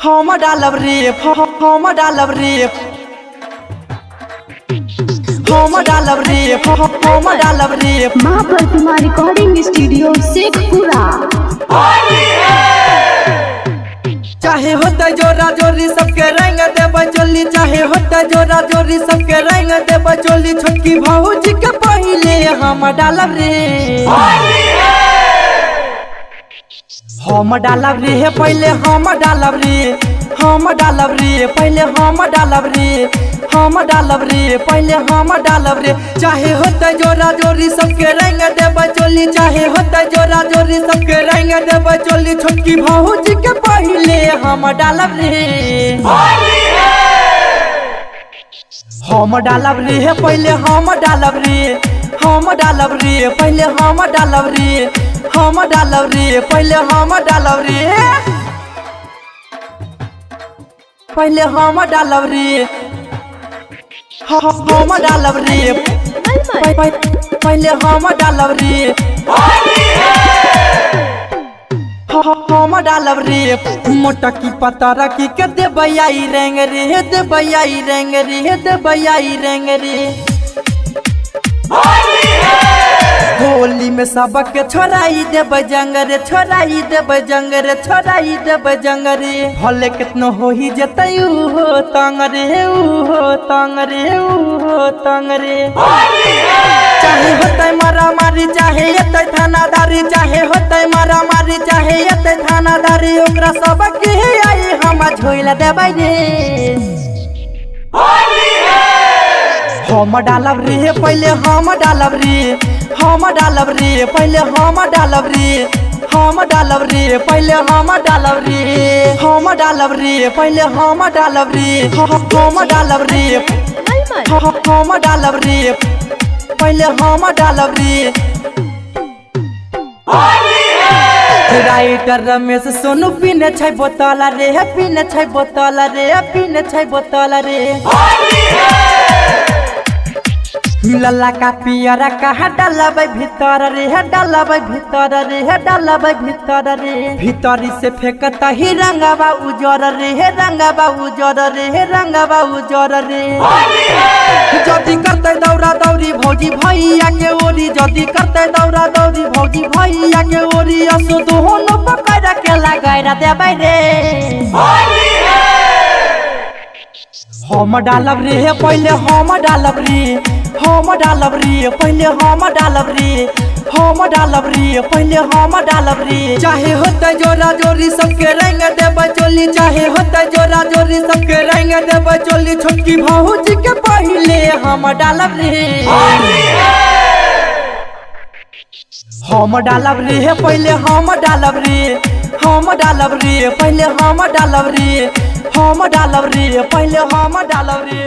हम डालब रे हम डालब रे हम डालब रे हम डालब रे। माँ प्रतिमा रिकॉर्डिंग स्टूडियो शेखपुरा। चाहे होता जोरा जोरी सबके रंग दे बचोली, चाहे होता जोरा जोरी सबके रंग दे बचोली। छोटकी भौजी के पहले हम डालब रे हम डालब रे पहले हम डालब रे हम डालब रे पहले हम डालब रे हम डालब रे पहले हम डालब रे। चाहे होता जोरा जोरी सबके रंग दे बचोली, चाहे होता जोरा जोरी सबके रंग दे बचोली। छोटकी भौजी के पहले हम डालब रे हम डालब रे पहले हम डालब रे हम डालब रे पहले हम डालब रे हम डालब रे पहले हम डालब रे पहले हम डालब रे हम डालब रे पहले हम डालब रे हम डालब रे। मोटा की पतारा की के दे बयाई रेंग रे दे बयाई रेंग रे दे बयाई रेंग रे। होली में सबके छोड़ाई दे बजंग रे छोड़ाई दे बजंग रे छोड़ाई दे बजंग रे। भले कितनो हो ही जतै हो तंग रे हो तंग रे हो तंग रे। चाहे होतै मारा मारी चाहे एतै थानादारी, चाहे होतै मारा मारी चाहे एतै थानादारी। ओकरा सबके आई हम झोइल देबै रे हम डालब रे पहले हम डालब रे हम डालब रे पहले हम डालब रे हम डालब रे पहले हम डालब रे हम डालब रे पहले हम डालब रे हम डालब रे हम डालब रे पहले हम डालब रे। राइटर रमेश सोनू पीने छै बोतल रे पीने छै बोतल रे पीने छै बोतल रे। लल्ला का पियरा कहा डालबै भीतर रे डालबै भीतर रे डालबै भीतर रे। भीतरी से फेंकता ही रंगवा उजर रे रंगवा उजर रे रंगवा उजर रे। जदी करते दौरा दौरी भौजी भैया के ओरी, जदी करते दौरा दौरी भौजी भैया के ओरी। असो दोनों पकड़ के लगाइरा देबै रे हम डालब रे पहले हम डालब रे हम डालब रे पहले हम डालब रे हम डालब रे पहले हम डालब रे। चाहे होता जोरा जोरी सबके रंग दे बचोली, चाहे होता जोरा जोरी सबके रंग दे बचोली। छोटकी भौजी के पहले हम डालब रे हम डालब रे पहले हम डालब रे हम डालब रे पहले हम डालब रे हम डालब रे पहले हम डालब रे।